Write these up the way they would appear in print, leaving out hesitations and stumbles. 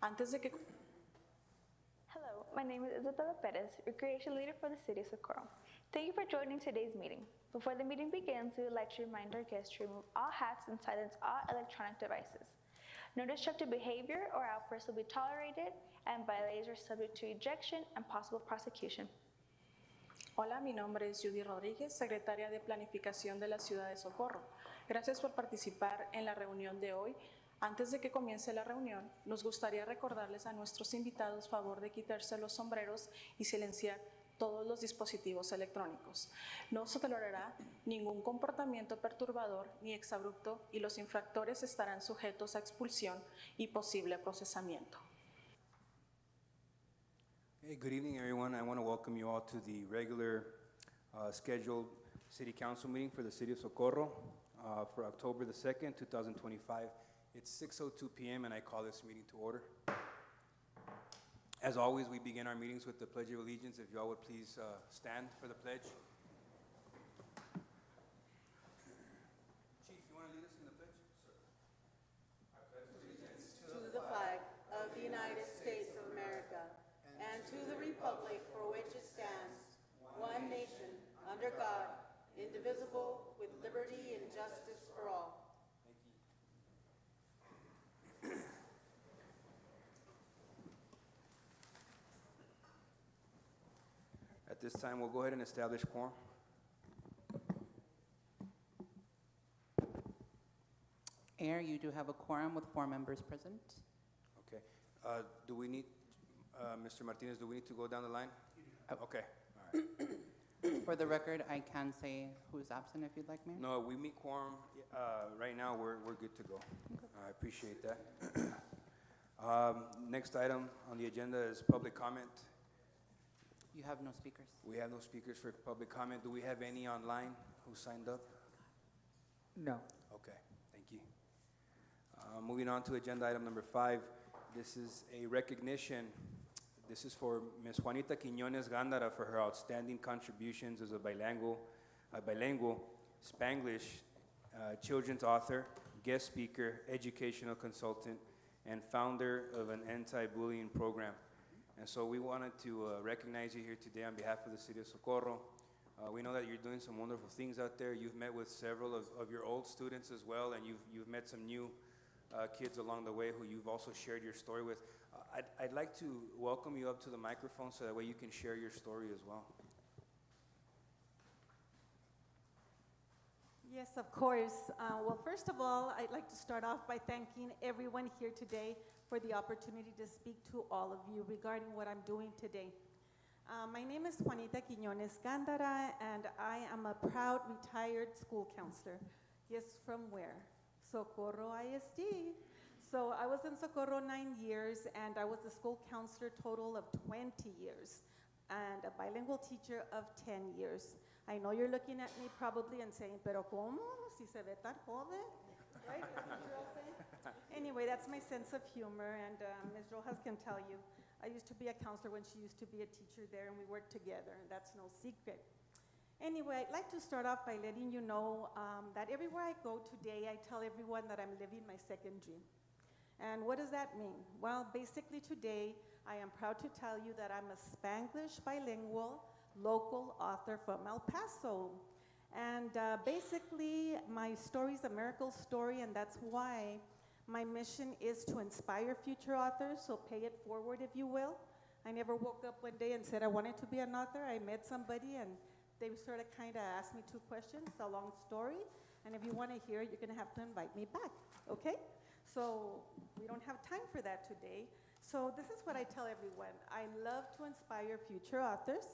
Antes de que Hello, my name is Isabella Perez, Recreation Leader for the City of Socorro. Thank you for joining today's meeting. Before the meeting begins, we would like to remind our guests to remove all hats and silence all electronic devices. No destructive behavior or outbursts will be tolerated, and violators are subject to ejection and possible prosecution. Hola, mi nombre es Judy Rodríguez, secretaria de Planificación de la Ciudad de Socorro. Gracias por participar en la reunión de hoy. Antes de que comience la reunión, nos gustaría recordarles a nuestros invitados favor de quitarse los sombreros y silenciar todos los dispositivos electrónicos. No se tolerará ningún comportamiento perturbador ni exabrupto y los infractores estarán sujetos a expulsión y posible procesamiento. Hey, good evening, everyone. I want to welcome you all to the regular scheduled City Council meeting for the City of Socorro for October the 2nd, 2025. It's 6:02 p.m. and I call this meeting to order. As always, we begin our meetings with the Pledge of Allegiance. If you all would please stand for the pledge. Chief, you want to lead us in the pledge? Sir. I pledge allegiance To the flag of the United States of America and to the republic for which it stands, one nation, under God, indivisible, with liberty and justice for all. Thank you. At this time, we'll go ahead and establish quorum. Mayor, you do have a quorum with 4 members present. Okay. Do we need, Mr. Martinez, do we need to go down the line? Okay, all right. For the record, I can say who's absent if you'd like, Mayor. No, we meet quorum. Right now, we're good to go. I appreciate that. Next item on the agenda is public comment. You have no speakers. We have no speakers for public comment. Do we have any online who signed up? No. Okay, thank you. Moving on to agenda item number 5. This is a recognition. This is for Ms. Juanita Quiñones Gándara for her outstanding contributions as a bilingual Spanglish children's author, guest speaker, educational consultant, and founder of an anti-bullying program. And so we wanted to recognize you here today on behalf of the City of Socorro. We know that you're doing some wonderful things out there. You've met with several of your old students as well, and you've met some new kids along the way who you've also shared your story with. I'd like to welcome you up to the microphone so that way you can share your story as well. Yes, of course. Well, first of all, I'd like to start off by thanking everyone here today for the opportunity to speak to all of you regarding what I'm doing today. My name is Juanita Quiñones Gándara, and I am a proud retired school counselor. Yes, from where? Socorro ISD. So I was in Socorro 9 years, and I was a school counselor total of 20 years, and a bilingual teacher of 10 years. I know you're looking at me probably and saying, pero ¿cómo? Si se ve tan joven, right? That's what you're all saying. Anyway, that's my sense of humor, and Ms. Rojas can tell you. I used to be a counselor when she used to be a teacher there, and we worked together, and that's no secret. Anyway, I'd like to start off by letting you know that everywhere I go today, I tell everyone that I'm living my second dream. And what does that mean? Well, basically today, I am proud to tell you that I'm a Spanglish bilingual local author from El Paso. And basically, my story is a miracle story, and that's why my mission is to inspire future authors, so pay it forward, if you will. I never woke up one day and said I wanted to be an author. I met somebody, and they sort of kind of asked me 2 questions. It's a long story, and if you want to hear it, you're going to have to invite me back, okay? So we don't have time for that today. So this is what I tell everyone. I love to inspire future authors.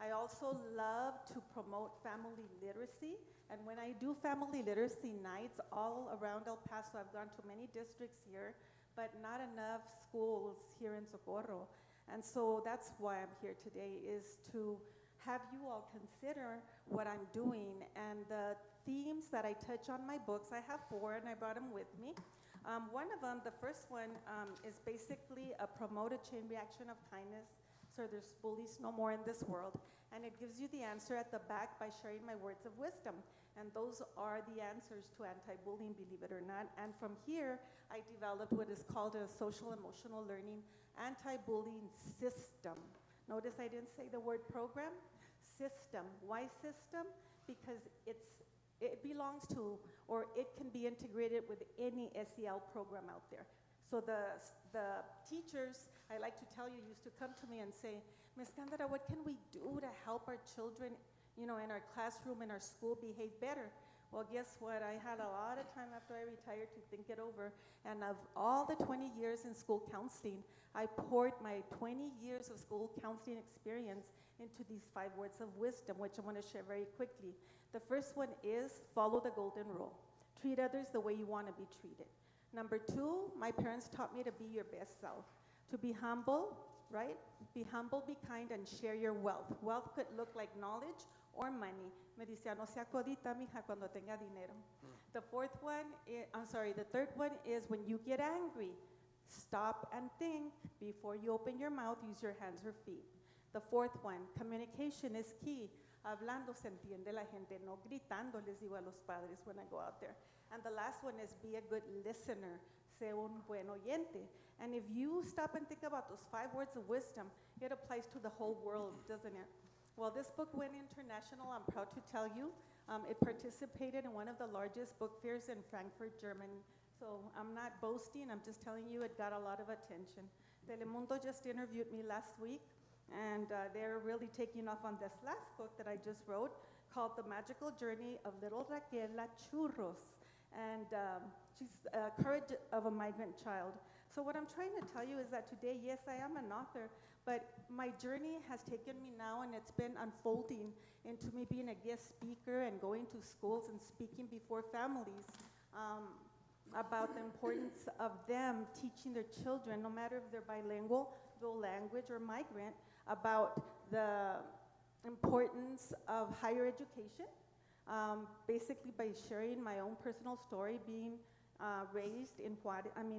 I also love to promote family literacy. And when I do family literacy nights all around El Paso, I've gone to many districts here, but not enough schools here in Socorro. And so that's why I'm here today, is to have you all consider what I'm doing. And the themes that I touch on my books, I have 4, and I brought them with me. One of them, the first one, is basically promote a chain reaction of kindness so there's bullies no more in this world. And it gives you the answer at the back by sharing my words of wisdom. And those are the answers to anti-bullying, believe it or not. And from here, I developed what is called a social emotional learning anti-bullying system. Notice I didn't say the word program, system. Why system? Because it belongs to, or it can be integrated with any SEL program out there. So the teachers, I like to tell you, used to come to me and say, Ms. Candara, what can we do to help our children, in our classroom, in our school, behave better? Well, guess what? I had a lot of time after I retired to think it over. And of all the 20 years in school counseling, I poured my 20 years of school counseling experience into these 5 words of wisdom, which I want to share very quickly. The first one is follow the golden rule. Treat others the way you want to be treated. Number 2, my parents taught me to be your best self, to be humble, right? Be humble, be kind, and share your wealth. Wealth could look like knowledge or money. Me decía, no sea codita, mija, cuando tenga dinero. The third one is when you get angry, stop and think before you open your mouth, use your hands or feet. The fourth one, communication is key. Hablando se entiende la gente, no gritando, les digo a los padres when I go out there. And the last one is be a good listener. Sé un buen oyente. And if you stop and think about those 5 words of wisdom, it applies to the whole world, doesn't it? Well, this book went international, I'm proud to tell you. It participated in one of the largest book fairs in Frankfurt, Germany. So I'm not boasting, I'm just telling you it got a lot of attention. Telemundo just interviewed me last week, and they're really taking off on this last book that I just wrote called The Magical Journey of Little Raquela Churros. And she's Courage of a Migrant Child. So what I'm trying to tell you is that today, yes, I am an author, but my journey has taken me now, and it's been unfolding into me being a guest speaker and going to schools and speaking before families about the importance of them teaching their children, no matter if they're bilingual, dual language, or migrant, about the importance of higher education. Basically by sharing my own personal story, being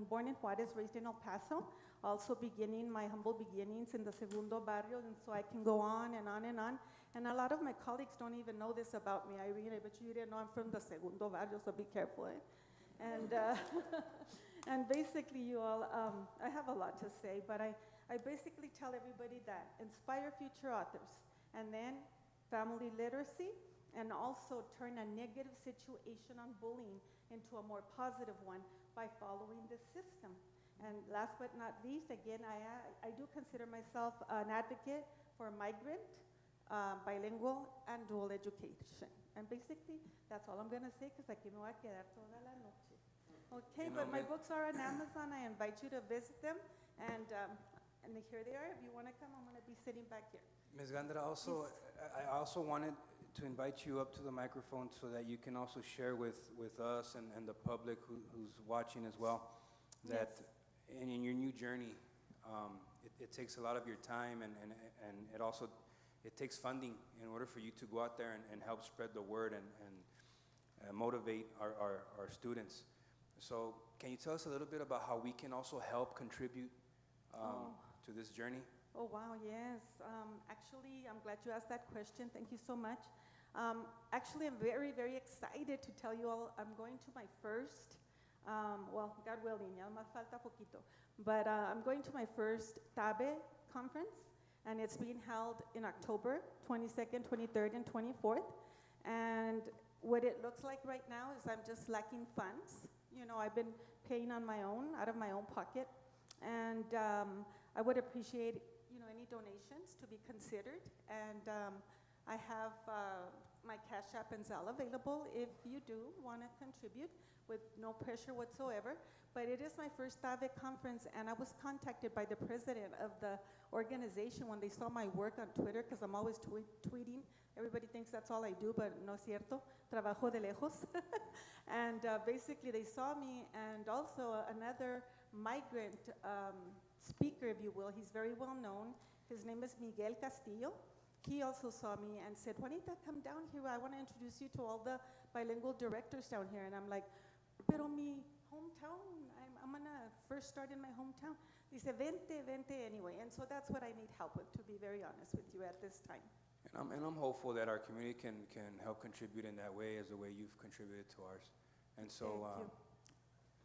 born in Juarez, raised in El Paso, also beginning my humble beginnings in the Segundo Barrio, and so I can go on and on and on. And a lot of my colleagues don't even know this about me, Irene, but you didn't know I'm from the Segundo Barrio, so be careful. And, and basically, you all, I have a lot to say, but I basically tell everybody that inspire future authors, and then family literacy, and also turn a negative situation on bullying into a more positive one by following this system. And last but not least, again, I do consider myself an advocate for migrant, bilingual, and dual education. And basically, that's all I'm going to say, because aquí me voy a quedar toda la noche. Okay, but my books are on Amazon. I invite you to visit them. And here they are. If you want to come, I'm going to be sitting back here. Ms. Gandara, also, I also wanted to invite you up to the microphone so that you can also share with us and the public who's watching as well, that in your new journey, it takes a lot of your time, and it also takes funding in order for you to go out there and help spread the word and motivate our students. So can you tell us a little bit about how we can also help contribute to this journey? Oh, wow, yes. Actually, I'm glad you asked that question. Thank you so much. Actually, I'm very, very excited to tell you all I'm going to my first, well, God willing, ya me falta poquito, but I'm going to my first TABE conference, and it's being held in October 22nd, 23rd, and 24th. And what it looks like right now is I'm just lacking funds. You know, I've been paying on my own, out of my own pocket, and I would appreciate, any donations to be considered. And I have my Cash App and Zelle available if you do want to contribute, with no pressure whatsoever. But it is my first TABE conference, and I was contacted by the president of the organization when they saw my work on Twitter, because I'm always tweeting. Everybody thinks that's all I do, but no es cierto. Trabajo de lejos. And basically they saw me, and also another migrant speaker, if you will. He's very well known. His name is Miguel Castillo. He also saw me and said, Juanita, come down here. I want to introduce you to all the bilingual directors down here. And I'm like, pero mi hometown, I'm going to first start in my hometown. Dice, vente, vente anyway. And so that's what I need help with, to be very honest with you at this time. And I'm hopeful that our community can help contribute in that way as the way you've contributed to ours. And so, Thank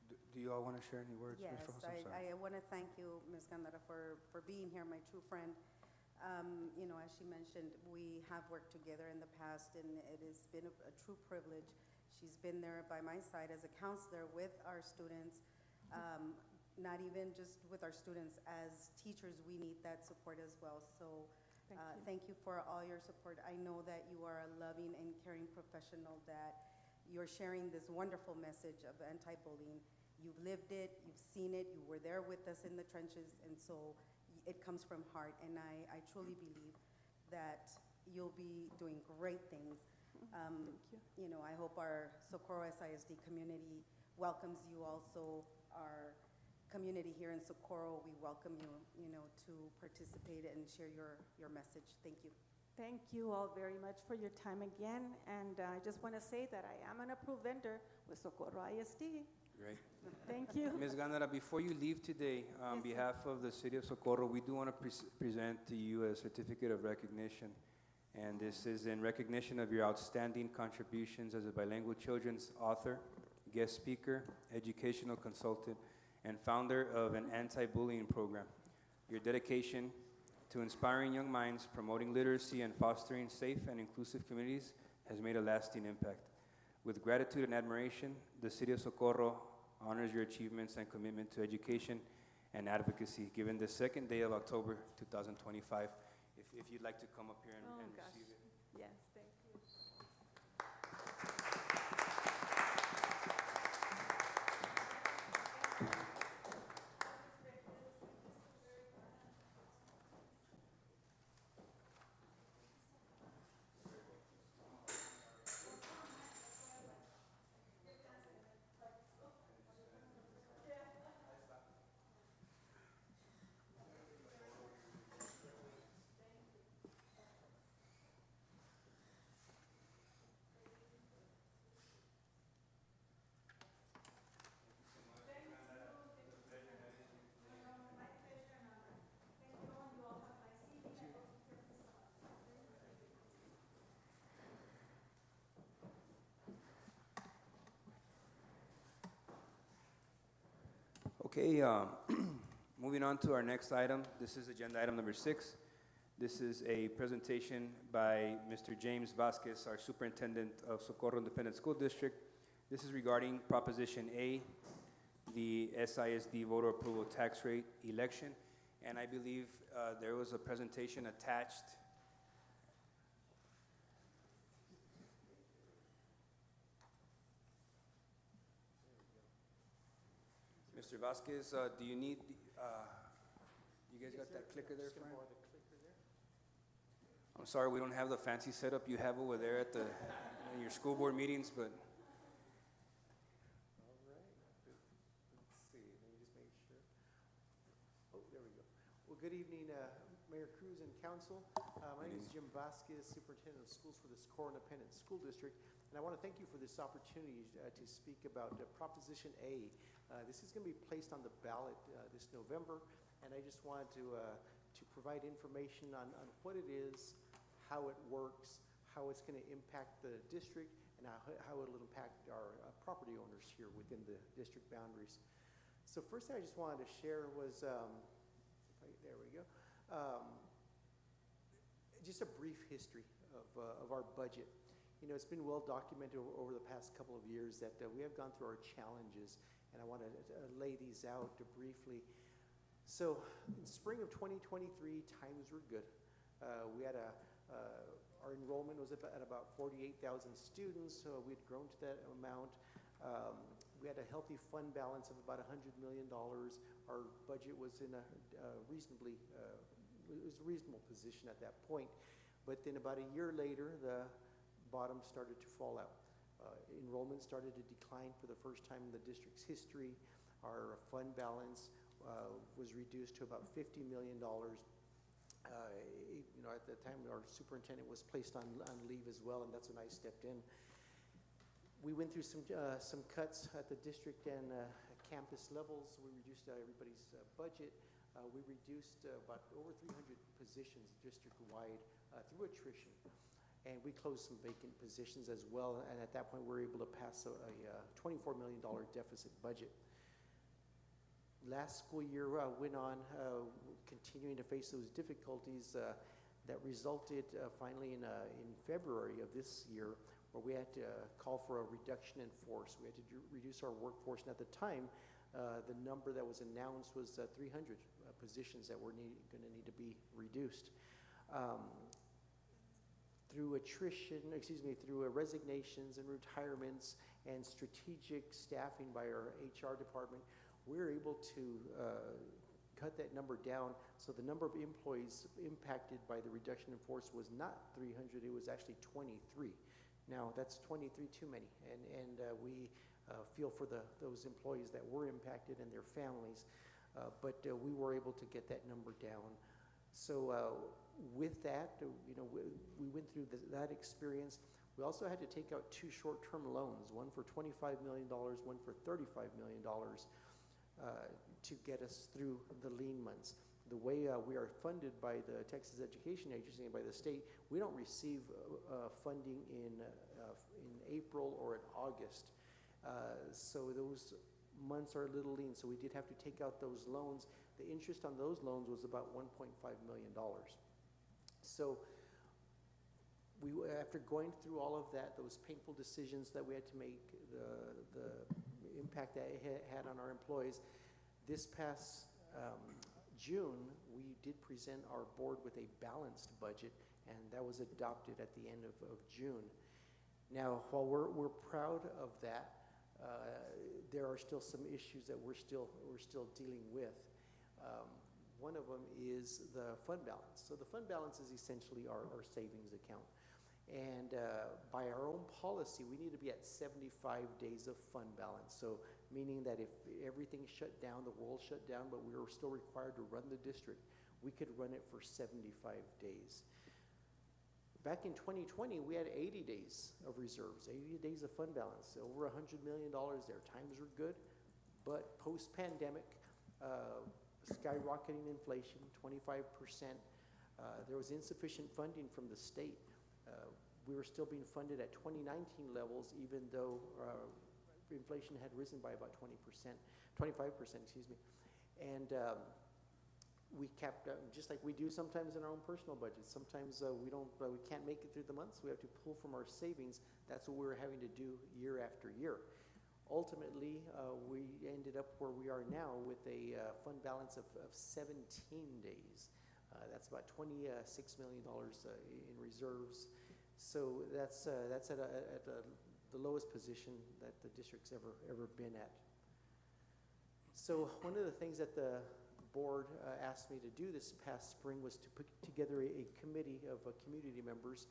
you. do you all want to share any words? Ms. Yes, Rojas? I'm sorry. I want to thank you, Ms. Gandara, for being here, my true friend. You know, as she mentioned, we have worked together in the past, and it has been a true privilege. She's been there by my side as a counselor with our students, not even just with our students. As teachers, we need that support as well. So thank you for all your support. I know that you are a loving and caring professional, that you're sharing this wonderful message of anti-bullying. You've lived it, you've seen it, you were there with us in the trenches, and so it comes from heart. And I truly believe that you'll be doing great things. Thank you. You know, I hope our Socorro SISD community welcomes you also. Our community here in Socorro, we welcome you, you know, to participate and share your message. Thank you. Thank you all very much for your time again. And I just want to say that I am an approved vendor with Socorro ISD. Great. Thank you. Ms. Gandara, before you leave today, on Yes, sir. behalf of the City of Socorro, we do want to present to you a certificate of recognition. And this is in recognition of your outstanding contributions as a bilingual children's author, guest speaker, educational consultant, and founder of an anti-bullying program. Your dedication to inspiring young minds, promoting literacy, and fostering safe and inclusive communities has made a lasting impact. With gratitude and admiration, the City of Socorro honors your achievements and commitment to education and advocacy, given the second day of October 2025. If you'd like to come up here and gosh. receive it. Yes, thank you. Okay, moving on to our next item. This is agenda item number 6. This is a presentation by Mr. James Vasquez, our superintendent of Socorro Independent School District. This is regarding Proposition A, the SISD voter approval tax rate election. And I believe there was a presentation attached. Mr. Vasquez, do you need, you guys got that clicker there, Fran? I'm sorry, we don't have the fancy setup you have over there at in your school board meetings, but All right, let's see, let me just make sure. Oh, there we go. Well, good evening, Mayor Cruz and Council. My name is Jim Vasquez, Superintendent of Schools for the Socorro Independent School District, and I want to thank you for this opportunity to speak about Proposition A. This is going to be placed on the ballot this November, and I just wanted to provide information on what it is, how it works, how it's going to impact the district, and how it will impact our property owners here within the district boundaries. So first thing I just wanted to share was, there we go, just a brief history of our budget. You know, it's been well documented over the past couple of years that we have gone through our challenges, and I want to lay these out briefly. So in spring of 2023, times were good. We had our enrollment was at about 48,000 students, so we had grown to that amount. We had a healthy fund balance of about $100 million. Our budget was in a reasonable position at that point. But then about a year later, the bottom started to fall out. Enrollment started to decline for the first time in the district's history. Our fund balance was reduced to about $50 million. You know, at that time, our superintendent was placed on leave as well, and that's when I stepped in. We went through some cuts at the district and campus levels. We reduced everybody's budget. we reduced about over 300 positions district-wide through attrition. And we closed some vacant positions as well, and at that point, we were able to pass a $24 million deficit budget. Last school year went on, continuing to face those difficulties that resulted finally in February of this year, where we had to call for a reduction in force. We had to reduce our workforce, and at the time, the number that was announced was 300 positions that were going to need to be reduced. Through attrition, through resignations and retirements and strategic staffing by our HR department, we were able to cut that number down. So the number of employees impacted by the reduction in force was not 300, it was actually 23. Now, that's 23 too many, and we feel for those employees that were impacted and their families, but we were able to get that number down. So with that, we went through that experience. We also had to take out 2 short-term loans, one for $25 million, one for $35 million, to get us through the lean months. The way we are funded by the Texas Education Agency and by the state, we don't receive funding in April or in August. So those months are a little lean, so we did have to take out those loans. The interest on those loans was about $1.5 million. So after going through all of that, those painful decisions that we had to make, the impact that it had on our employees, this past June, we did present our board with a balanced budget, and that was adopted at the end of June. Now, while we're proud of that, there are still some issues that we're still dealing with. One of them is the fund balance. So the fund balance is essentially our savings account. And by our own policy, we need to be at 75 days of fund balance. So meaning that if everything shut down, the world shut down, but we were still required to run the district, we could run it for 75 days. Back in 2020, we had 80 days of reserves, 80 days of fund balance, over $100 million there. Times were good, but post-pandemic, skyrocketing inflation, 25%, there was insufficient funding from the state. We were still being funded at 2019 levels, even though inflation had risen by about 25%, excuse me. And we kept, just like we do sometimes in our own personal budgets, sometimes we can't make it through the months, we have to pull from our savings. That's what we were having to do year after year. Ultimately, we ended up where we are now with a fund balance of 17 days. That's about $26 million in reserves. So that's at the lowest position that the district's ever been at. So one of the things that the board asked me to do this past spring was to put together a committee of community members.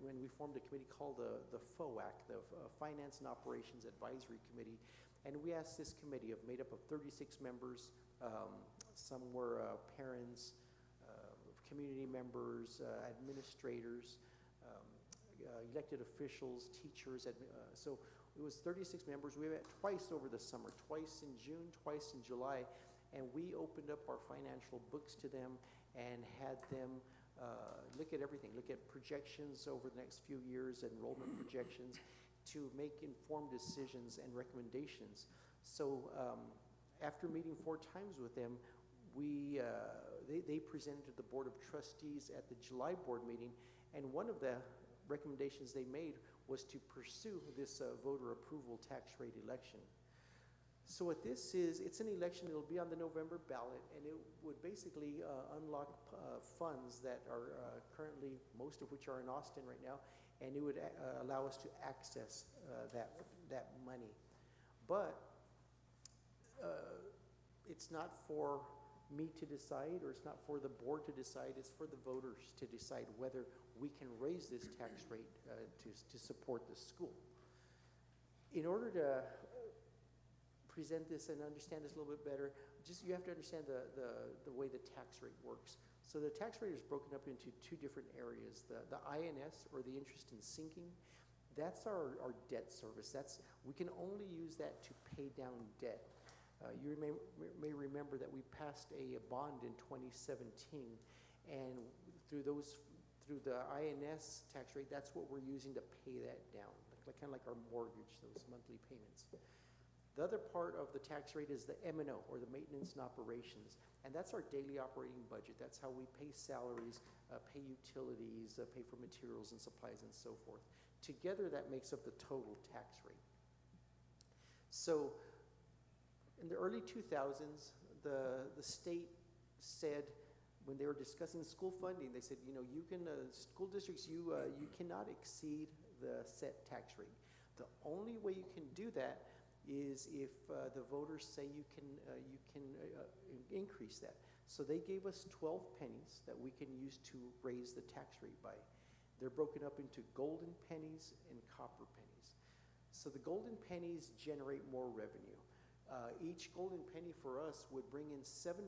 When we formed a committee called the FOAC, the Finance and Operations Advisory Committee, and we asked this committee made up of 36 members. Some were parents, community members, administrators, elected officials, teachers. So it was 36 members. We met twice over the summer, twice in June, twice in July, and we opened up our financial books to them and had them look at everything, look at projections over the next few years, enrollment projections, to make informed decisions and recommendations. So after meeting 4 times with them, they presented to the Board of Trustees at the July board meeting, and one of the recommendations they made was to pursue this voter approval tax rate election. So what this is, it's an election, it'll be on the November ballot, and it would basically unlock funds that are currently, most of which are in Austin right now, and it would allow us to access that money. But it's not for me to decide, or it's not for the board to decide, it's for the voters to decide whether we can raise this tax rate to support the school. In order to present this and understand this a little bit better, you have to understand the way the tax rate works. So the tax rate is broken up into 2 different areas. The INS, or the interest in sinking, that's our debt service. We can only use that to pay down debt. You may remember that we passed a bond in 2017, and through the INS tax rate, that's what we're using to pay that down, kind of like our mortgage, those monthly payments. The other part of the tax rate is the M&O, or the maintenance and operations, and that's our daily operating budget. That's how we pay salaries, pay utilities, pay for materials and supplies and so forth. Together, that makes up the total tax rate. So, in the early 2000s, the state said, when they were discussing school funding, they said, you know, you can, school districts, you cannot exceed the set tax rate. The only way you can do that is if the voters say you can increase that. So they gave us 12 pennies that we can use to raise the tax rate by. They're broken up into golden pennies and copper pennies. So the golden pennies generate more revenue. Each golden penny for us would bring in $7.7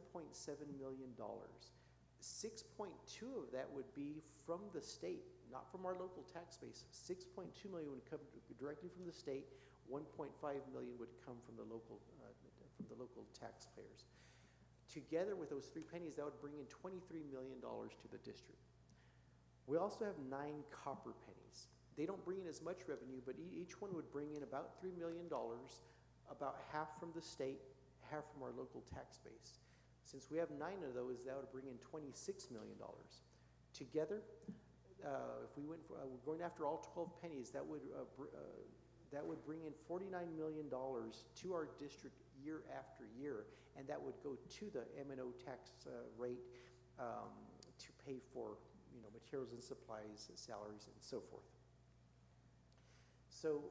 million. 6.2 of that would be from the state, not from our local tax base. 6.2 million would come directly from the state. 1.5 million would come from the local taxpayers. Together with those 3 pennies, that would bring in $23 million to the district. We also have 9 copper pennies. They don't bring in as much revenue, but each one would bring in about $3 million, about half from the state, half from our local tax base. Since we have 9 of those, that would bring in $26 million. Together, if we went for, we're going after all 12 pennies, that would bring in $49 million to our district year after year, and that would go to the M&O tax rate to pay for, you know, materials and supplies, salaries, and so forth. So,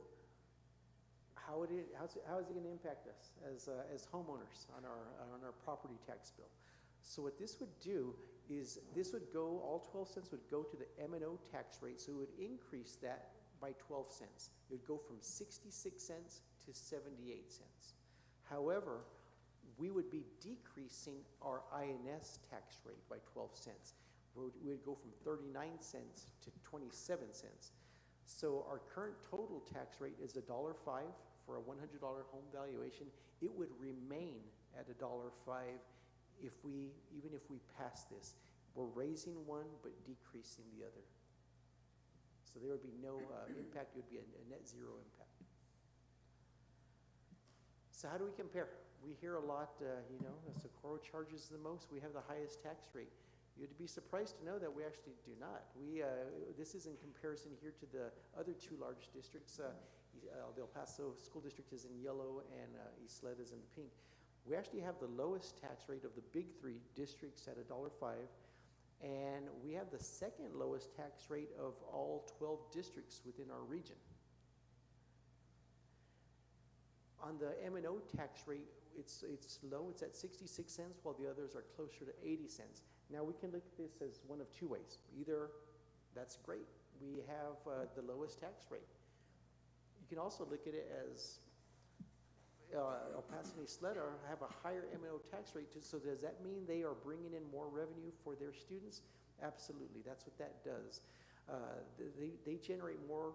how is it going to impact us as homeowners on our property tax bill? So what this would do is this would go, all 12 cents would go to the M&O tax rate, so it would increase that by 12 cents. It would go from 66 cents to 78 cents. However, we would be decreasing our INS tax rate by 12 cents. We would go from 39 cents to 27 cents. So our current total tax rate is $1.05 for a $100 home valuation. It would remain at $1.05 even if we pass this. We're raising one but decreasing the other. So there would be no impact. It would be a net zero impact. So how do we compare? We hear a lot, Socorro charges the most. We have the highest tax rate. You'd be surprised to know that we actually do not. This is in comparison here to the other 2 large districts. El Paso School District is in yellow and Isleta is in the pink. We actually have the lowest tax rate of the big 3 districts at $1.05, and we have the second lowest tax rate of all 12 districts within our region. On the M&O tax rate, it's low. It's at 66 cents, while the others are closer to 80 cents. Now, we can look at this as one of 2 ways. Either that's great. We have the lowest tax rate. You can also look at it as El Paso and Isleta have a higher M&O tax rate, so does that mean they are bringing in more revenue for their students? Absolutely, that's what that does. They generate more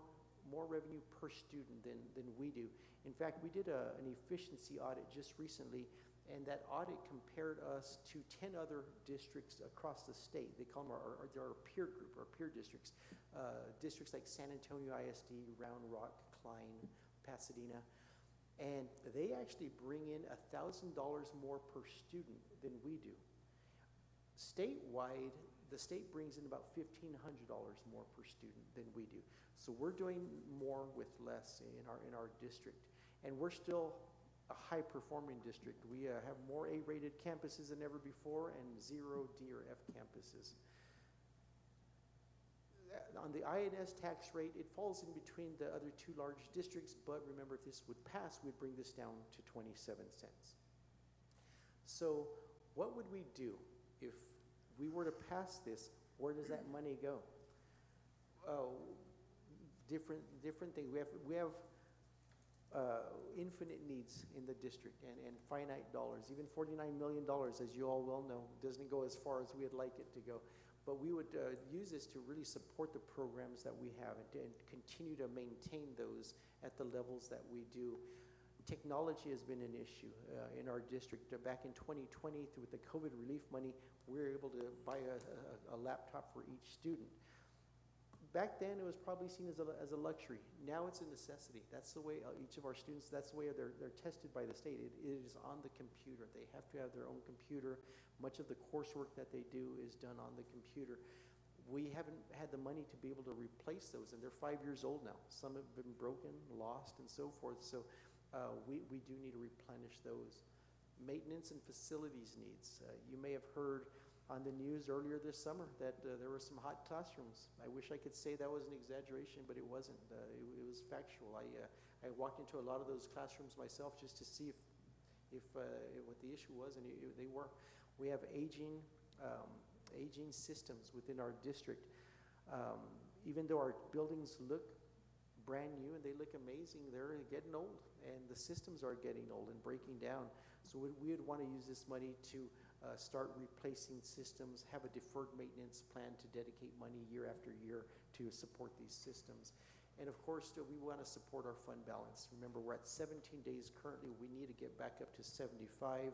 revenue per student than we do. In fact, we did an efficiency audit just recently, and that audit compared us to 10 other districts across the state. They call them our peer group, our peer districts. Districts like San Antonio ISD, Round Rock, Klein, Pasadena. And they actually bring in $1,000 more per student than we do. Statewide, the state brings in about $1,500 more per student than we do. So we're doing more with less in our district. And we're still a high-performing district. We have more A-rated campuses than ever before and 0 D or F campuses. On the INS tax rate, it falls in between the other 2 large districts, but remember, if this would pass, we'd bring this down to 27 cents. So what would we do if we were to pass this? Where does that money go? Oh, different things. We have infinite needs in the district and finite dollars. Even $49 million, as you all well know, doesn't go as far as we'd like it to go. But we would use this to really support the programs that we have and continue to maintain those at the levels that we do. Technology has been an issue in our district. Back in 2020, with the COVID relief money, we were able to buy a laptop for each student. Back then, it was probably seen as a luxury. Now it's a necessity. That's the way each of our students, that's the way they're tested by the state. It is on the computer. They have to have their own computer. Much of the coursework that they do is done on the computer. We haven't had the money to be able to replace those, and they're 5 years old now. Some have been broken, lost, and so forth. So we do need to replenish those. Maintenance and facilities needs. You may have heard on the news earlier this summer that there were some hot classrooms. I wish I could say that was an exaggeration, but it wasn't. It was factual. I walked into a lot of those classrooms myself just to see if what the issue was, and they were. We have aging systems within our district. Even though our buildings look brand new and they look amazing, they're getting old, and the systems are getting old and breaking down. So we would want to use this money to start replacing systems, have a deferred maintenance plan to dedicate money year after year to support these systems. And of course, we want to support our fund balance. Remember, we're at 17 days currently. We need to get back up to 75.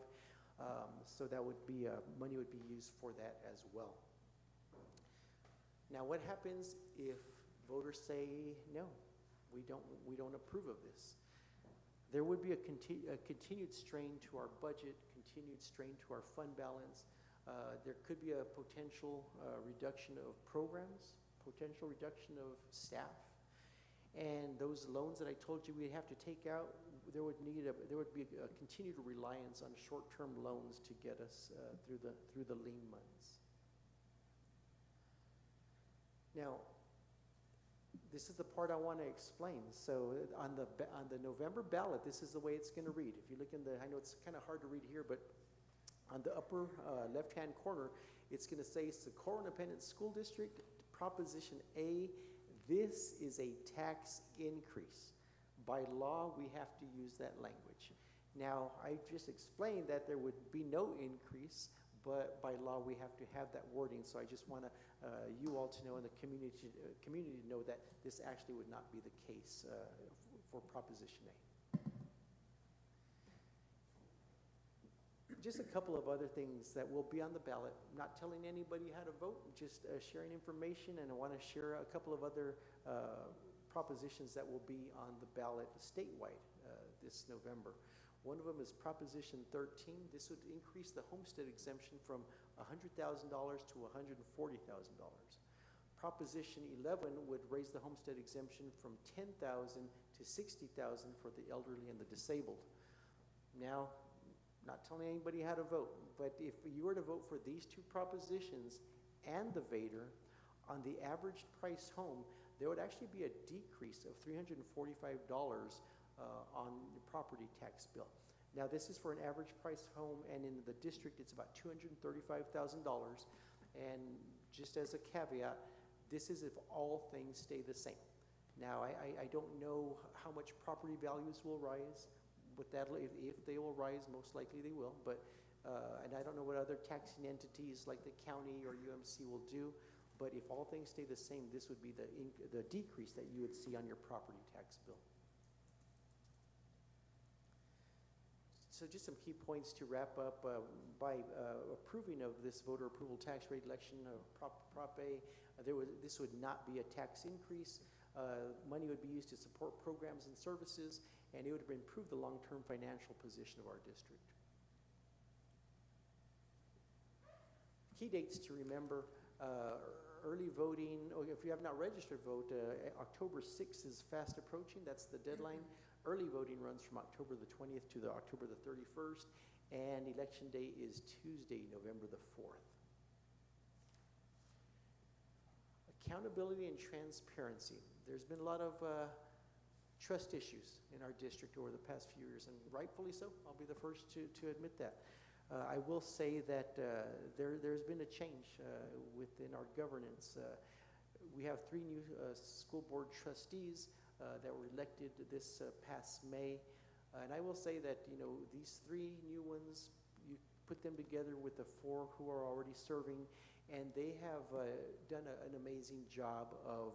So that would be, money would be used for that as well. Now, what happens if voters say, no, we don't approve of this? There would be a continued strain to our budget, continued strain to our fund balance. There could be a potential reduction of programs, potential reduction of staff. And those loans that I told you we'd have to take out, there would be a continued reliance on short-term loans to get us through the lean months. Now, this is the part I want to explain. So on the November ballot, this is the way it's going to read. If you look I know it's kind of hard to read here, but on the upper left-hand corner, it's going to say Socorro Independent School District, Proposition A, this is a tax increase. By law, we have to use that language. Now, I just explained that there would be no increase, but by law, we have to have that wording. So I just want you all to know, and the community to know, that this actually would not be the case for Proposition A. Just a couple of other things that will be on the ballot. I'm not telling anybody how to vote, just sharing information, and I want to share a couple of other propositions that will be on the ballot statewide this November. One of them is Proposition 13. This would increase the homestead exemption from $100,000 to $140,000. Proposition 11 would raise the homestead exemption from $10,000 to $60,000 for the elderly and the disabled. Now, not telling anybody how to vote, but if you were to vote for these two propositions and the Vader, on the average price home, there would actually be a decrease of $345 on the property tax bill. Now, this is for an average price home, and in the district, it's about $235,000. And just as a caveat, this is if all things stay the same. Now, I don't know how much property values will rise. With that, if they will rise, most likely they will. But and I don't know what other taxing entities like the county or UMC will do. But if all things stay the same, this would be the decrease that you would see on your property tax bill. So just some key points to wrap up. By approving of this voter approval tax rate election, Prop A, this would not be a tax increase. Money would be used to support programs and services, and it would improve the long-term financial position of our district. Key dates to remember: early voting. If you have not registered vote, October 6th is fast approaching. That's the deadline. Early voting runs from October the 20th to October the 31st, and election day is Tuesday, November the 4th. Accountability and transparency. There's been a lot of trust issues in our district over the past few years, and rightfully so. I'll be the first to admit that. I will say that there's been a change within our governance. We have 3 new school board trustees that were elected this past May. And I will say that, these 3 new ones, you put them together with the 4 who are already serving, and they have done an amazing job of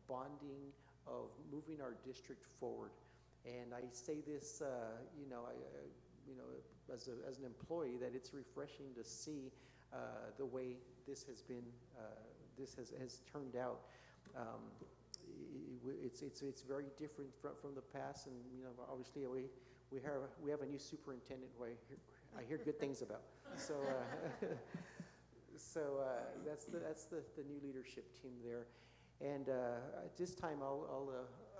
bonding, of moving our district forward. And I say this, as an employee, that it's refreshing to see the way this has been, has turned out. It's very different from the past, and obviously we have a new superintendent who I hear good things about. So that's the new leadership team there. And at this time,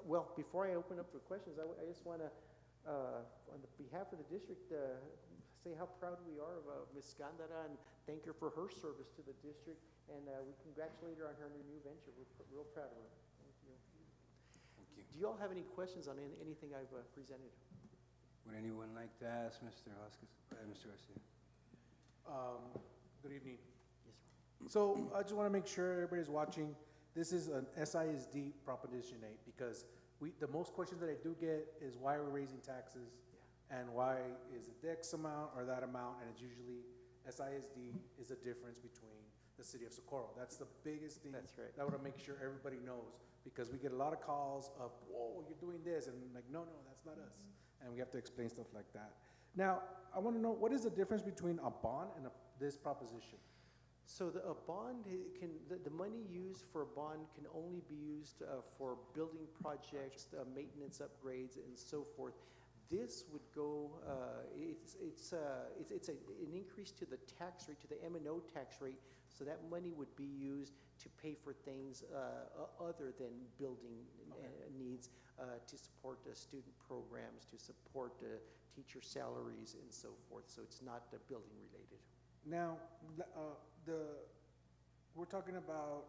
well, before I open up for questions, I just want to, on behalf of the district, say how proud we are of Ms. Gandara and thank her for her service to the district. And we congratulate her on her new venture. We're real proud of her. Thank you. Thank you. Do you all have any questions on anything I've presented? Would anyone like to ask Mr. Vasquez? Mr. Garcia? Good evening. Yes, sir. So I just want to make sure everybody's watching. This is an SISD Proposition 8 because the most questions that I do get is why are we raising taxes and why is it X amount or that amount, and it's usually SISD is the difference between the city of Socorro. That's the biggest thing. That's right. That I want to make sure everybody knows because we get a lot of calls of, whoa, you're doing this, and like, no, that's not us. And we have to explain stuff like that. Now, I want to know, what is the difference between a bond and this proposition? So a bond the money used for a bond can only be used for building projects, maintenance upgrades, and so forth. This would go. It's an increase to the tax rate, to the M&O tax rate. So that money would be used to pay for things other than building needs, to support student programs, to support teacher salaries, and so forth. So it's not building related. Now, we're talking about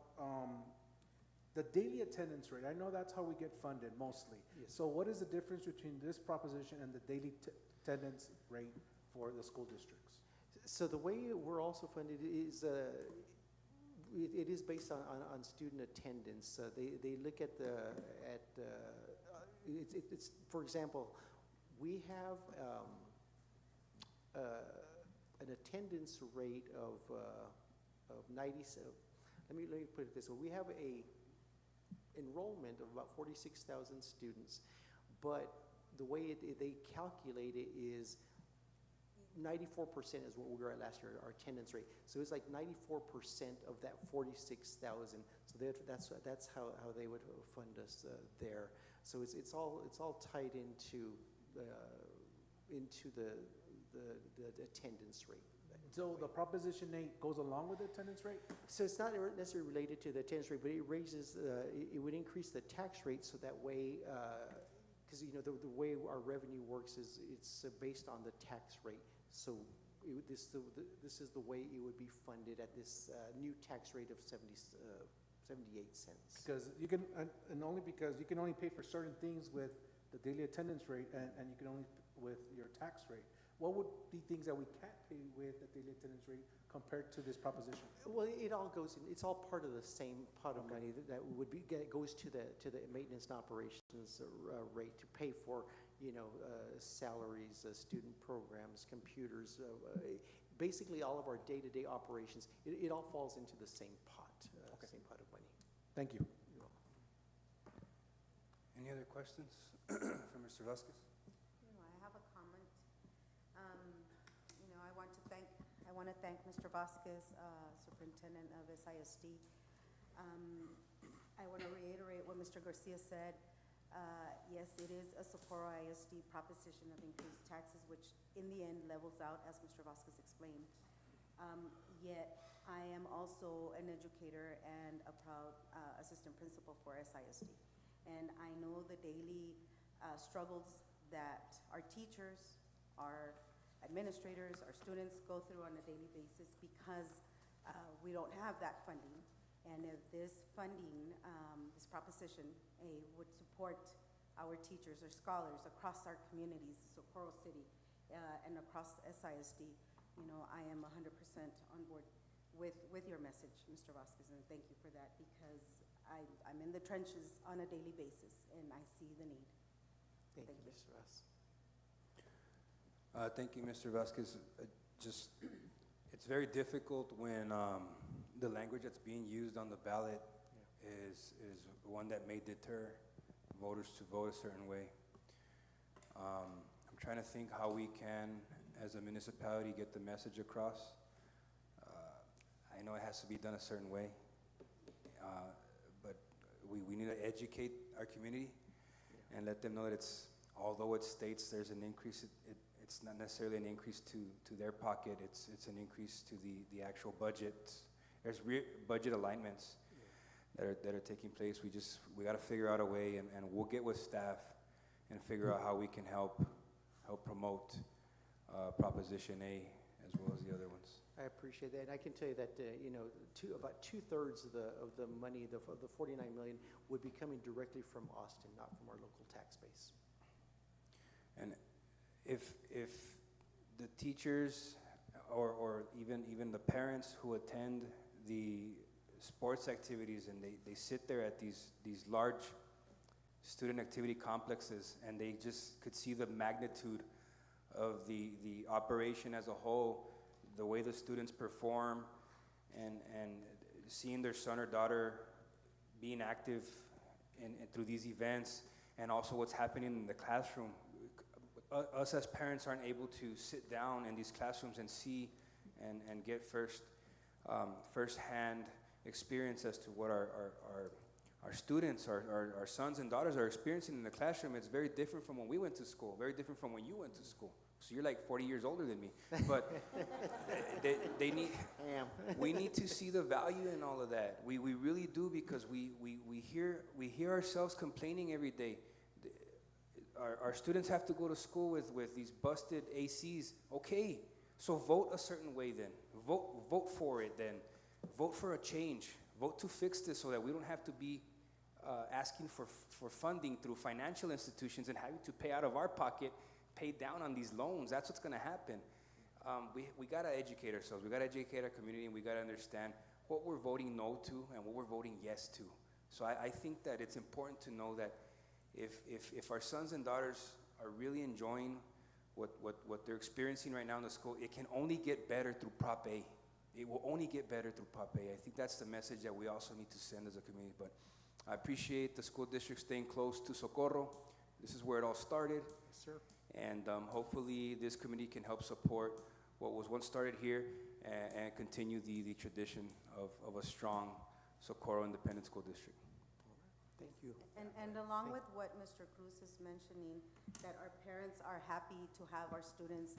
the daily attendance rate. I know that's how we get funded mostly. Yes. So what is the difference between this proposition and the daily attendance rate for the school districts? So the way we're also funded is it is based on student attendance. They look at it's for example, we have an attendance rate of 97. Let me put it this way: we have a enrollment of about 46,000 students, but the way they calculate it is 94% is what we were at last year, our attendance rate. So it's like 94% of that 46,000. So that's how they would fund us there. So it's all tied into the attendance rate. So the Proposition 8 goes along with the attendance rate? So it's not necessarily related to the attendance rate, but it raises, it would increase the tax rate so that way, because the way our revenue works is it's based on the tax rate. So this is the way it would be funded at this new tax rate of 78 cents. Because you can, and only because you can only pay for certain things with the daily attendance rate, and you can only with your tax rate. What would be things that we can't pay with the daily attendance rate compared to this proposition? Well, it all goes in. It's all part of the same pot of money that would be goes to the maintenance and operations rate to pay for salaries, student programs, computers, basically all of our day-to-day operations. It all falls into the same pot, same pot of money. Thank you. You're welcome. Any other questions for Mr. Vasquez? I have a comment. I want to thank Mr. Vasquez, Superintendent of SISD. I want to reiterate what Mr. Garcia said. Yes, it is a Socorro ISD proposition of increased taxes, which in the end levels out, as Mr. Vasquez explained. Yet, I am also an educator and a proud assistant principal for SISD. And I know the daily struggles that our teachers, our administrators, our students go through on a daily basis because we don't have that funding. And if this funding, this proposition would support our teachers or scholars across our communities, Socorro City, and across SISD, I am 100% on board with your message, Mr. Vasquez, and thank you for that because I'm in the trenches on a daily basis and I see the need. Thank you, Mr. Ross. Thank you, Mr. Vasquez. It's very difficult when the language that's being used on the ballot is one that may deter voters to vote a certain way. I'm trying to think how we can, as a municipality, get the message across. I know it has to be done a certain way, but we need to educate our community and let them know that although it states there's an increase, it's not necessarily an increase to their pocket, it's an increase to the actual budget. There's budget alignments that are taking place. We got to figure out a way, and we'll get with staff and figure out how we can help promote Proposition A as well as the other ones. I appreciate that, and I can tell you that, about 2/3 of the money, the 49 million, would be coming directly from Austin, not from our local tax base. And if the teachers or even the parents who attend the sports activities and they sit there at these large student activity complexes and they just could see the magnitude of the operation as a whole, the way the students perform, and seeing their son or daughter being active through these events, and also what's happening in the classroom. Us as parents aren't able to sit down in these classrooms and see and get first-hand experience as to what our students, our sons and daughters are experiencing in the classroom. It's very different from when we went to school, very different from when you went to school. So you're like 40 years older than me. But we need to see the value in all of that. We really do, because we hear ourselves complaining every day. Our students have to go to school with these busted ACs. Okay, so vote a certain way then. Vote for it then. Vote for a change. Vote to fix this so that we don't have to be asking for funding through financial institutions and having to pay out of our pocket, pay down on these loans. That's what's going to happen. We got to educate ourselves. We got to educate our community, and we got to understand what we're voting no to and what we're voting yes to. So I think that it's important to know that if our sons and daughters are really enjoying what they're experiencing right now in the school, it can only get better through Prop A. It will only get better through Prop A. I think that's the message that we also need to send as a community. But I appreciate the school district staying close to Socorro. This is where it all started. Yes, sir. And hopefully this committee can help support what was once started here and continue the tradition of a strong Socorro Independent School District. Thank you. And along with what Mr. Cruz is mentioning, that our parents are happy to have our students.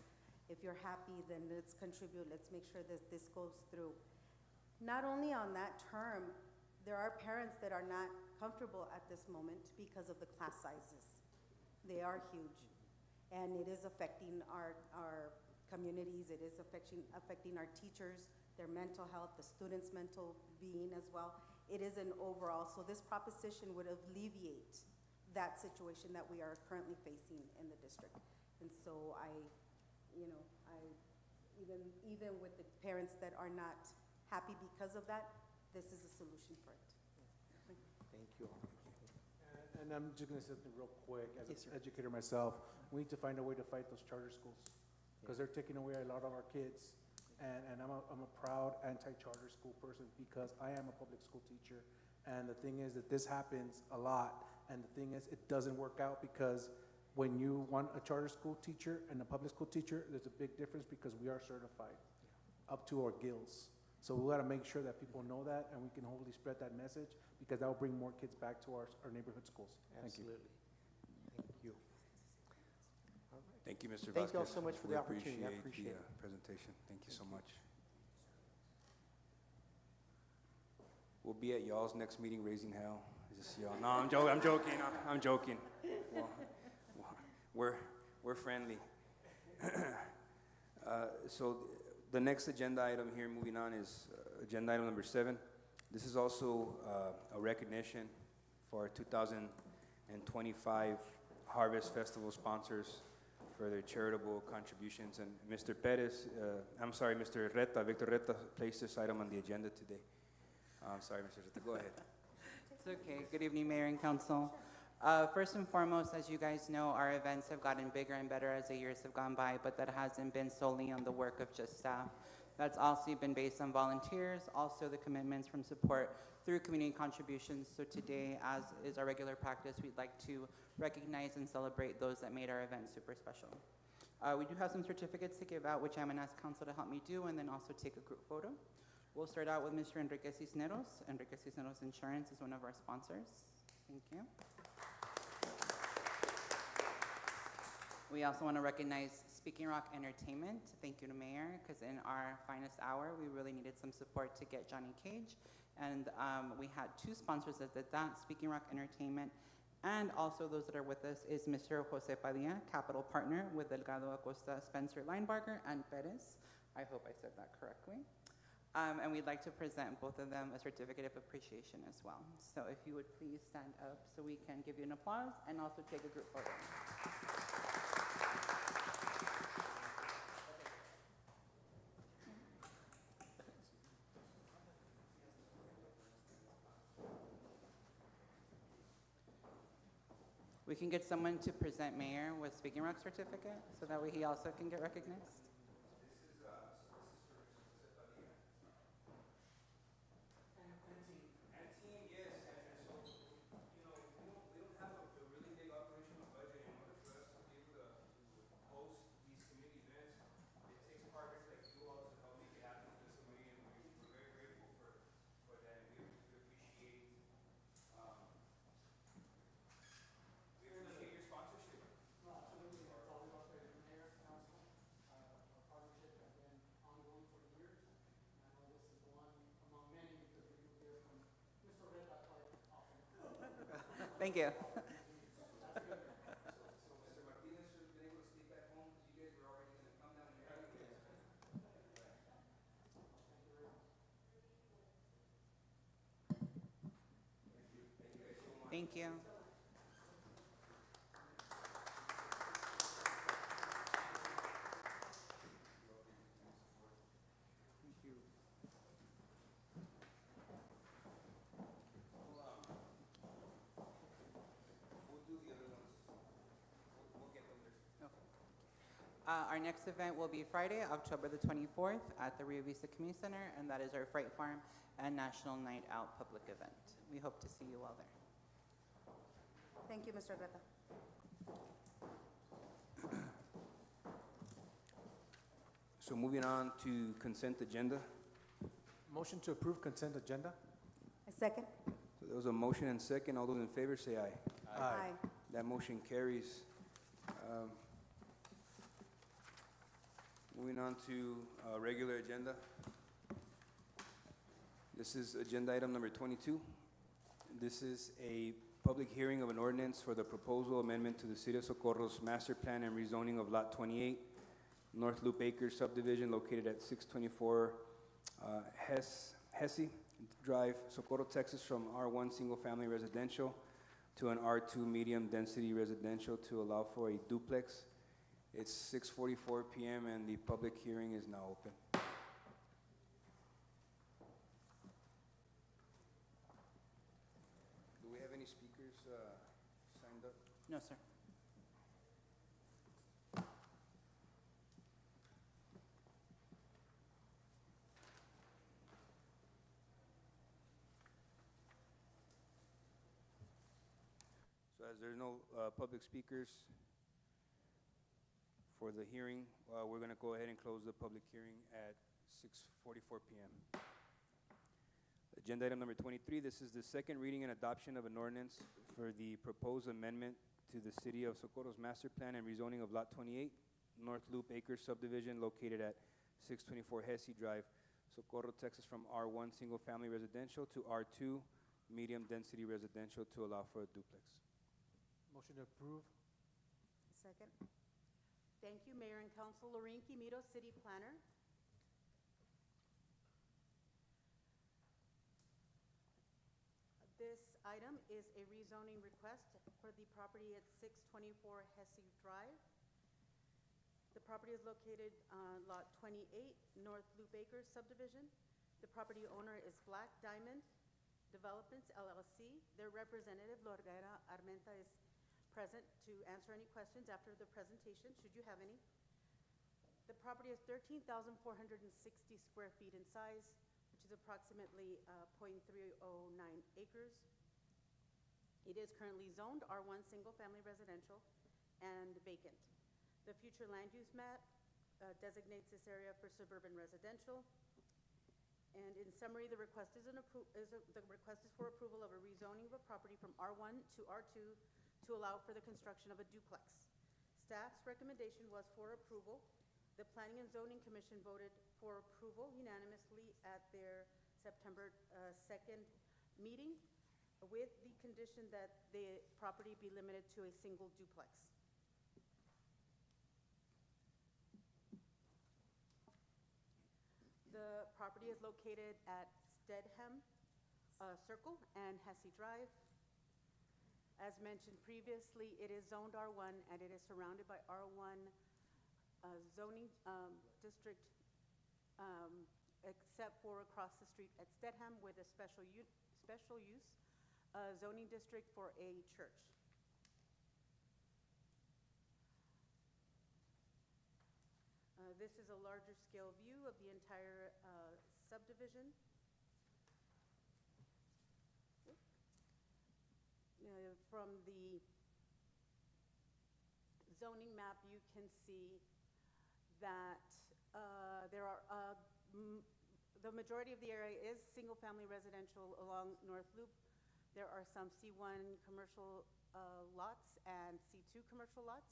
If you're happy, then let's contribute. Let's make sure that this goes through. Not only on that term, there are parents that are not comfortable at this moment because of the class sizes. They are huge, and it is affecting our communities. It is affecting our teachers, their mental health, the students' mental being as well. It is an overall, so this proposition would alleviate that situation that we are currently facing in the district. And so even with the parents that are not happy because of that, this is a solution for it. Thank you. And I'm just gonna say something real quick, as Yes, sir. an educator myself, we need to find a way to fight those charter schools, because they're taking away a lot of our kids. And I'm a proud anti-charter school person, because I am a public school teacher. And the thing is that this happens a lot, and the thing is, it doesn't work out, because when you want a charter school teacher and a public school teacher, there's a big difference, because we are certified up to our gills. So we gotta make sure that people know that, and we can hopefully spread that message, because that will bring more kids back to our neighborhood schools. Thank you. Absolutely. Thank you. All right. Thank you, Mr. Vasquez. Thank you all so much for We the opportunity. I appreciate appreciate the it. presentation. Thank you so much. We'll be at y'all's next meeting raising hell. Just y'all. No, I'm joking. I'm joking. Well, we're friendly. So the next agenda item here, moving on, is agenda item number 7. This is also a recognition for our 2025 Harvest Festival sponsors for their charitable contributions. And Mr. Reta, Victor Reta, placed this item on the agenda today. I'm sorry, Mr. Reta, go ahead. It's okay. Good evening, Mayor and Council. First and foremost, as you guys know, our events have gotten bigger and better as the years have gone by, but that hasn't been solely on the work of just staff. That's also been based on volunteers, also the commitments from support through community contributions. So today, as is our regular practice, we'd like to recognize and celebrate those that made our event super special. We do have some certificates to give out, which I'm gonna ask council to help me do, and then also take a group photo. We'll start out with Mr. Enrique Cisneros. Enrique Cisneros Insurance is one of our sponsors. Thank you. We also want to recognize Speaking Rock Entertainment. Thank you to Mayor, because in our finest hour, we really needed some support to get Johnny Cage. And we had two sponsors that did that, Speaking Rock Entertainment, and also those that are with us is Mr. Jose Padilla, capital partner with Delgado Acosta, Spencer Linebarger, and Perez. I hope I said that correctly. And we'd like to present both of them a certificate of appreciation as well. So if you would please stand up so we can give you an applause and also take a group photo. We can get someone to present Mayor with Speaking Rock certificate so that way he also can get recognized. Thank you. Thank you. Our next event will be Friday, October the 24th at the Rio Vista Community Center, and that is our Freight Farm and National Night Out public event. We hope to see you all there. Thank you, Mr. Reta. So moving on to consent agenda. Motion to approve consent agenda? A second? So there was a motion and second. All those in favor say aye. Aye. That motion carries. Moving on to regular agenda. This is agenda item number 22. This is a public hearing of an ordinance for the proposal amendment to the City of Socorro's master plan and rezoning of Lot 28, North Loop Acres subdivision located at 624 Hesse Drive, Socorro, Texas, from R1 single-family residential to an R2 medium-density residential to allow for a duplex. It's 6:44 p.m. and the public hearing is now open. Do we have any speakers signed up? No, sir. So as there's no public speakers for the hearing, we're going to go ahead and close the public hearing at 6:44 p.m. Agenda item number 23, this is the second reading and adoption of an ordinance for the proposed amendment to the City of Socorro's master plan and rezoning of Lot 28, North Loop Acres subdivision located at 624 Hesse Drive, Socorro, Texas, from R1 single-family residential to R2 medium-density residential to allow for a duplex. Motion to approve? Second? Thank you, Mayor and Council. Lorraine Quimito, City Planner. This item is a rezoning request for the property at 624 Hesse Drive. The property is located on Lot 28, North Loop Acres subdivision. The property owner is Black Diamond Developments, LLC. Their representative, Lorguera Armenta, is present to answer any questions after the presentation, should you have any. The property is 13,460 square feet in size, which is approximately .309 acres. It is currently zoned R1 single-family residential and vacant. The future land use map designates this area for suburban residential. And in summary, the request is for approval of a rezoning of a property from R1 to R2 to allow for the construction of a duplex. Staff's recommendation was for approval. The Planning and Zoning Commission voted for approval unanimously at their September 2nd meeting with the condition that the property be limited to a single duplex. The property is located at Stedham Circle and Hesse Drive. As mentioned previously, it is zoned R1 and it is surrounded by R1 zoning district, except for across the street at Stedham with a special use zoning district for a church. This is a larger scale view of the entire subdivision. From the zoning map, you can see that there are the majority of the area is single-family residential along North Loop. There are some C1 commercial lots and C2 commercial lots,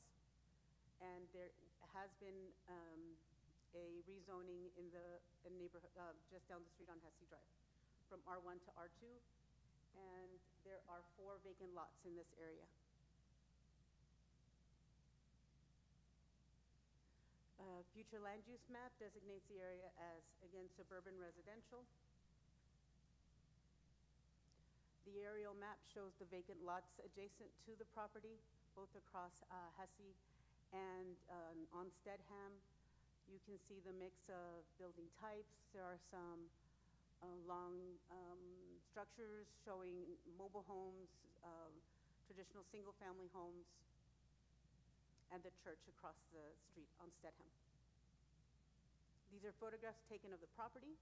and there has been a rezoning in the neighborhood just down the street on Hesse Drive from R1 to R2, and there are 4 vacant lots in this area. Future land use map designates the area as, again, suburban residential. The aerial map shows the vacant lots adjacent to the property, both across Hesse and on Stedham. You can see the mix of building types. There are some long structures showing mobile homes, traditional single-family homes, and the church across the street on Stedham. These are photographs taken of the property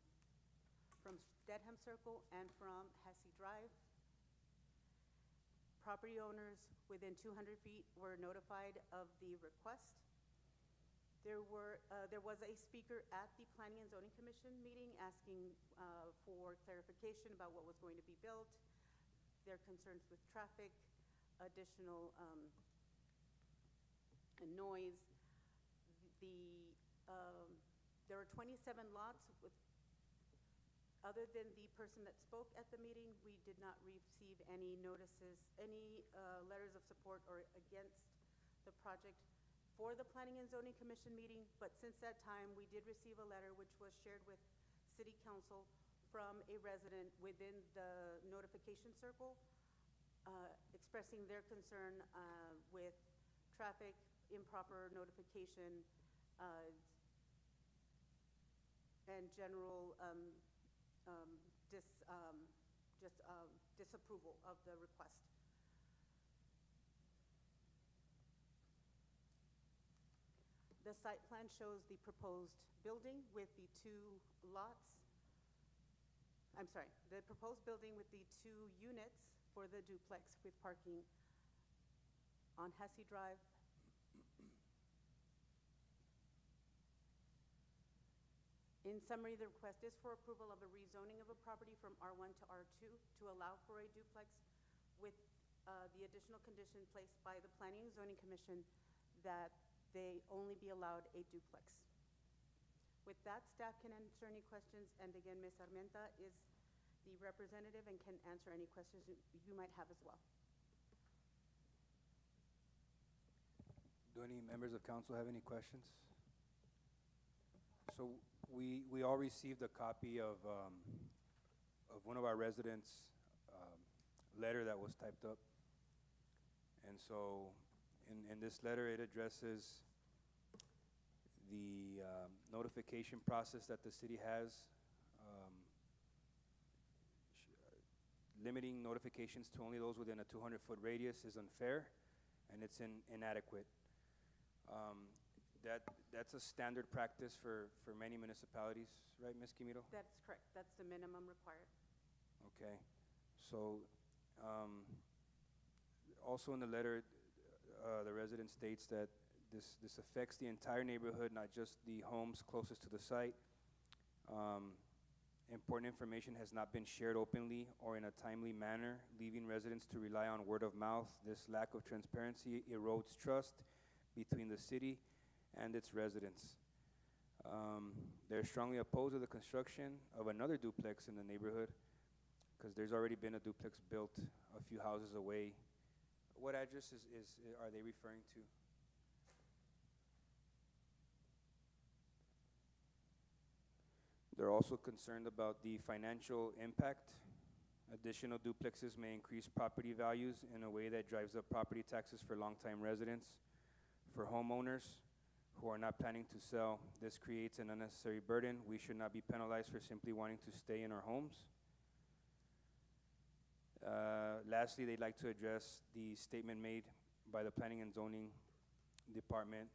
from Stedham Circle and from Hesse Drive. Property owners within 200 feet were notified of the request. There was a speaker at the Planning and Zoning Commission meeting asking for clarification about what was going to be built, their concerns with traffic, additional noise. There are 27 lots. Other than the person that spoke at the meeting, we did not receive any notices, any letters of support or against the project for the Planning and Zoning Commission meeting. But since that time, we did receive a letter which was shared with City Council from a resident within the notification circle, expressing their concern with traffic, improper notification, and general disapproval of the request. The site plan shows the proposed building with the 2 lots. I'm sorry, the proposed building with the 2 units for the duplex with parking on Hesse Drive. In summary, the request is for approval of a rezoning of a property from R1 to R2 to allow for a duplex with the additional condition placed by the Planning and Zoning Commission that they only be allowed a duplex. With that, staff can answer any questions, and again, Ms. Armenta is the representative and can answer any questions you might have as well. Do any members of council have any questions? So we all received a copy of one of our residents' letter that was typed up. And so in this letter, it addresses the notification process that the city has, limiting notifications to only those within a 200-foot radius is unfair, and it's inadequate. That's a standard practice for many municipalities, right, Ms. Kimito? That's correct. That's the minimum required. Okay, so, also in the letter, the resident states that this affects the entire neighborhood, not just the homes closest to the site. Important information has not been shared openly or in a timely manner, leaving residents to rely on word of mouth. This lack of transparency erodes trust between the city and its residents. They're strongly opposed to the construction of another duplex in the neighborhood because there's already been a duplex built a few houses away. What address are they referring to? They're also concerned about the financial impact. Additional duplexes may increase property values in a way that drives up property taxes for longtime residents. For homeowners who are not planning to sell, this creates an unnecessary burden. We should not be penalized for simply wanting to stay in our homes. Lastly, they'd like to address the statement made by the Planning and Zoning Department.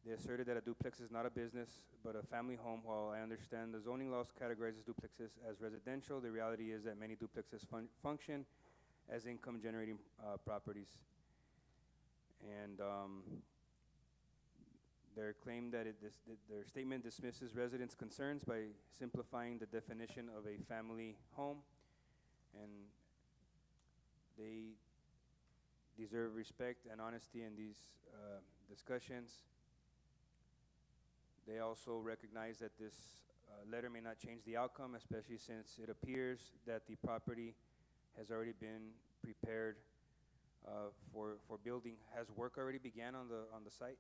They asserted that a duplex is not a business, but a family home. While I understand the zoning laws categorizes duplexes as residential, the reality is that many duplexes function as income-generating properties. And their claim that their statement dismisses residents' concerns by simplifying the definition of a family home, and they deserve respect and honesty in these discussions. They also recognize that this letter may not change the outcome, especially since it appears that the property has already been prepared for building. Has work already began on the site?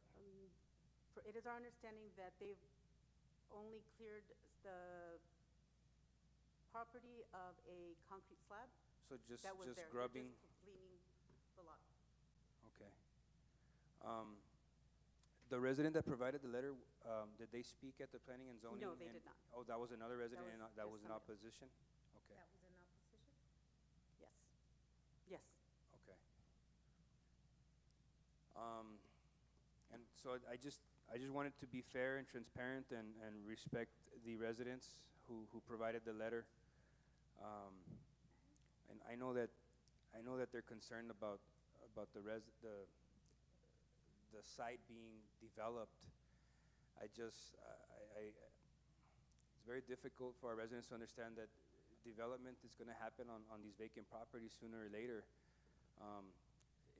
It is our understanding that they've only cleared the property of a concrete slab So just that was there. They're grubbing? just cleaning the lot. Okay. The resident that provided the letter, did they speak at the planning and zoning? No, they and- did not. Oh, that was another resident, was and that just was in somebody. opposition? Okay, That was in opposition? Yes. Yes. okay. And so I just wanted to be fair and transparent and respect the residents who provided the letter. And I know that they're concerned about the site being developed. It's very difficult for our residents to understand that development is going to happen on these vacant properties sooner or later.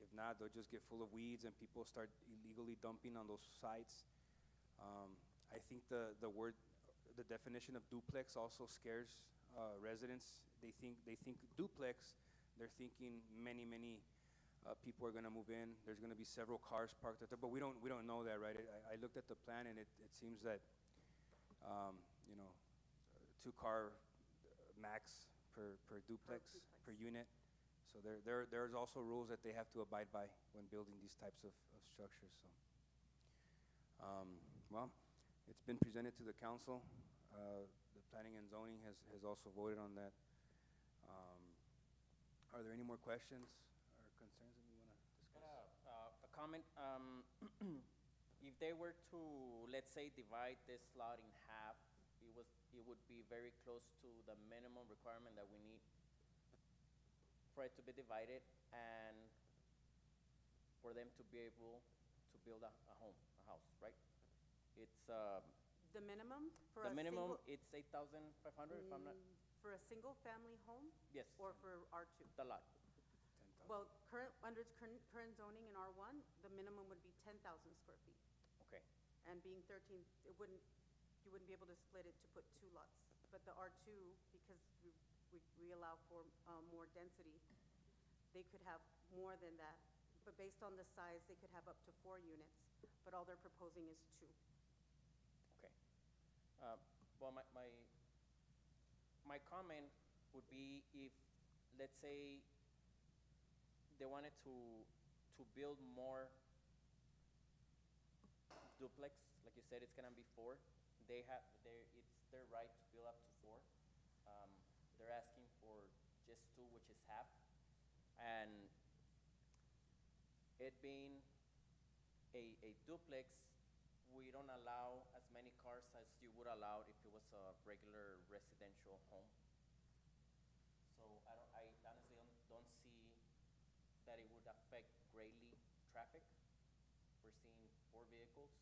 If not, they'll just get full of weeds and people start illegally dumping on those sites. I think the definition of duplex also scares residents. They think duplex, they're thinking many people are going to move in. There's going to be several cars parked out there, but we don't know that, right? I looked at the plan, and it seems that 2-car max per duplex, per unit. So there's also rules that they have to abide by when building these types of structures. So, well, it's been presented to the council. The planning and zoning has also voted on that. Are there any more questions or concerns that we want to discuss? A comment, if they were to, let's say, divide this lot in half, it would be very close to the minimum requirement that we need for it to be divided and for them to be able to build a house, right? It's, The minimum for the a minimum, single, it's 8,500 if I'm not, for a single-family home yes, or for R2? the lot. 10,000. Well, under its current zoning in R1, the minimum would be 10,000 square feet. Okay, And being 13, you wouldn't be able to split it to put 2 lots. But the R2, because we allow for more density, they could have more than that. But based on the size, they could have up to 4 units, but all they're proposing is 2. okay. Well, my comment would be if, let's say, they wanted to build more duplex, like you said, it's gonna be 4. It's their right to build up to 4. They're asking for just 2, which is half, and it being a duplex we don't allow as many cars as you would allow if it was a regular residential home. So I honestly don't see that it would affect greatly traffic. We're seeing 4 vehicles,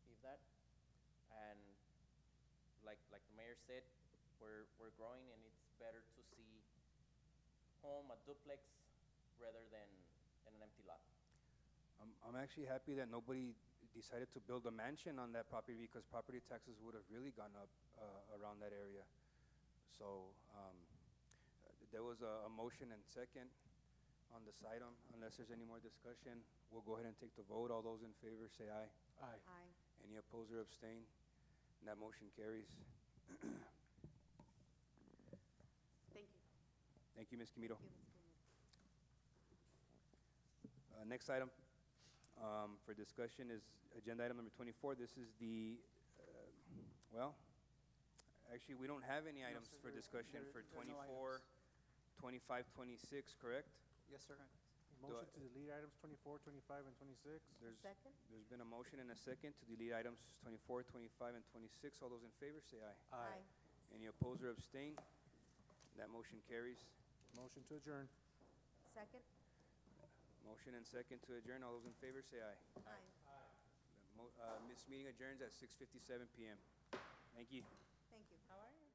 if that. And like the mayor said, we're growing, and it's better to see a duplex, rather than an empty lot. I'm actually happy that nobody decided to build a mansion on that property, because property taxes would have really gone up around that area. So there was a motion and second on this item. Unless there's any more discussion, we'll go ahead and take the vote. All those in favor say aye. Aye. Aye. Any opposed or abstain? And that motion carries. Thank you. Thank you, Ms. Camilo. Thank you, Ms. Gomez. Next item for discussion is agenda item number 24. This is the, well, actually, we don't have any items sir, for discussion for there are no 24, 25, 26, correct? Yes, sir. Motion to delete items 24, 25, and 26. Second? There's been a motion and a second to delete items 24, 25, and 26. All those in favor say aye. Aye. Any opposed or abstain? That motion carries. Motion to adjourn. Second? Motion and second to adjourn. All those in favor say aye. Aye. This meeting adjourns at 6:57 p.m. Thank you. Thank you. How are you?